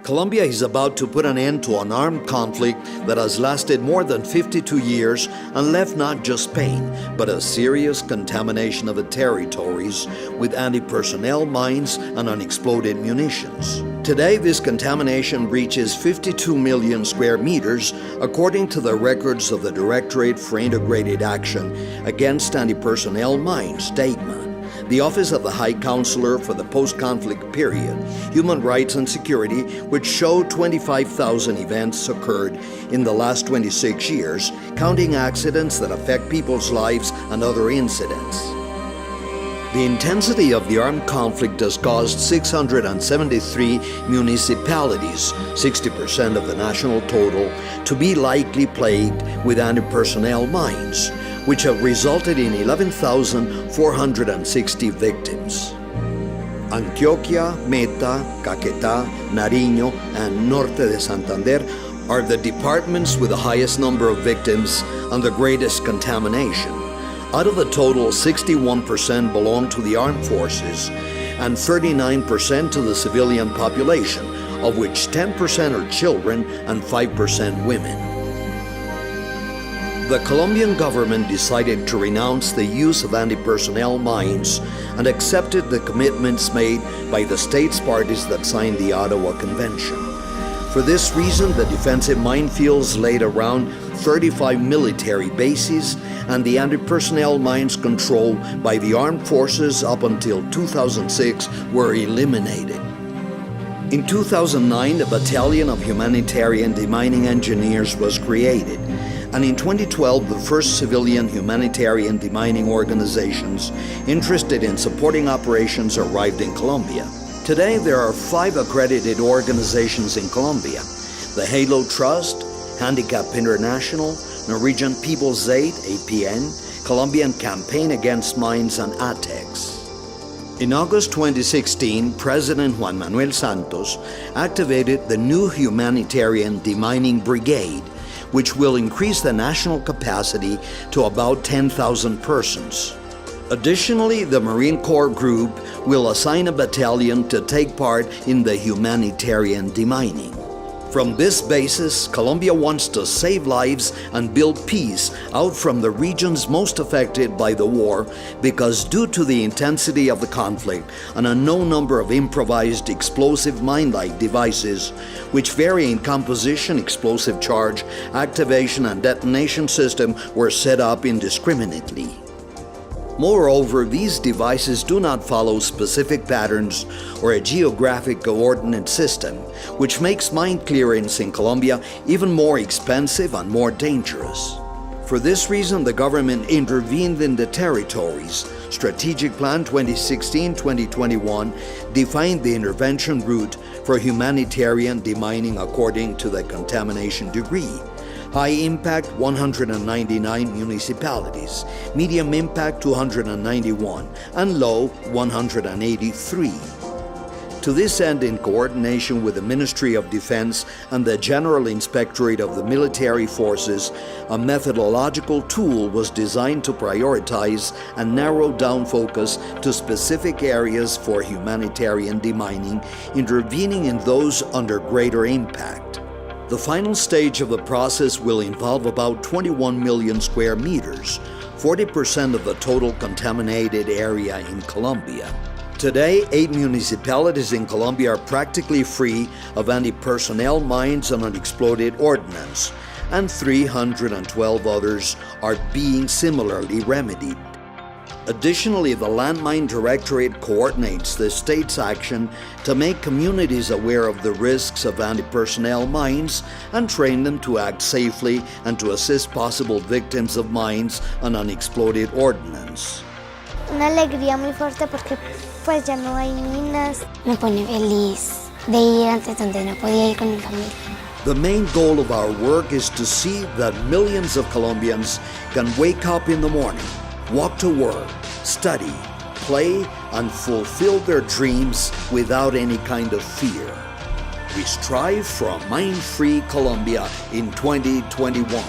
Colombia is about to put an end to an armed conflict that has lasted more than 52 years and left not just pain, but a serious contamination of the territories with anti-personnel mines and unexploded munitions. Today, this contamination reaches 52 million square meters, according to the records of the Directorate for Integrated Action Against Anti-Personnel Mines, DAICMA. The Office of the High Counselor for the Post-Conflict Period, Human Rights and Security, which showed 25,000 events occurred in the last 26 years, counting accidents that affect people's lives and other incidents. The intensity of the armed conflict has caused 673 municipalities, 60% of the national total, to be likely plagued with anti-personnel mines, which have resulted in 11,460 victims. Antioquia, Meta, Caquetá, Nariño, and Norte de Santander are the departments with the highest number of victims and the greatest contamination. Out of the total, 61% belong to the armed forces and 39% to the civilian population, of which 10% are children and 5% women. The Colombian government decided to renounce the use of anti-personnel mines and accepted the commitments made by the states parties that signed the Ottawa Convention. For this reason, the defensive minefields laid around 35 military bases and the anti-personnel mines controlled by the armed forces up until 2006 were eliminated. In 2009, a battalion of humanitarian demining engineers was created, and in 2012, the first civilian humanitarian demining organizations interested in supporting operations arrived in Colombia. Today, there are 5 accredited organizations in Colombia: the Halo Trust, Handicap International, Norwegian People's Aid, APN, Colombian Campaign Against Mines, and ATEX. In August 2016, President Juan Manuel Santos activated the new Humanitarian Demining Brigade, which will increase the national capacity to about 10,000 persons. Additionally, the Marine Corps Group will assign a battalion to take part in the humanitarian demining. From this basis, Colombia wants to save lives and build peace out from the regions most affected by the war, because due to the intensity of the conflict, an unknown number of improvised explosive mine-like devices, which vary in composition, explosive charge, activation, and detonation system, were set up indiscriminately. Moreover, these devices do not follow specific patterns or a geographic coordinate system, which makes mine clearance in Colombia even more expensive and more dangerous. For this reason, the government intervened in the territories. Strategic Plan 2016-2021 defined the intervention route for humanitarian demining according to the contamination degree. High impact, 199 municipalities, medium impact, 291, and low, 183. To this end, in coordination with the Ministry of Defense and the General Inspectorate of the Military Forces, a methodological tool was designed to prioritize and narrow down focus to specific areas for humanitarian demining, intervening in those under greater impact. The final stage of the process will involve about 21 million square meters, 40% of the total contaminated area in Colombia. Today, 8 municipalities in Colombia are practically free of anti-personnel mines and unexploded ordnance, and 312 others are being similarly remedied. Additionally, the Landmine Directorate coordinates the state's action to make communities aware of the risks of anti-personnel mines and train them to act safely and to assist possible victims of mines and unexploded ordnance. Una alegría muy fuerte porque pues ya no hay minas. Me pone feliz de ir antes donde no podía ir con mi familia. The main goal of our work is to see that millions of Colombians can wake up in the morning, walk to work, study, play, and fulfill their dreams without any kind of fear. We strive for a mine-free Colombia in 2021.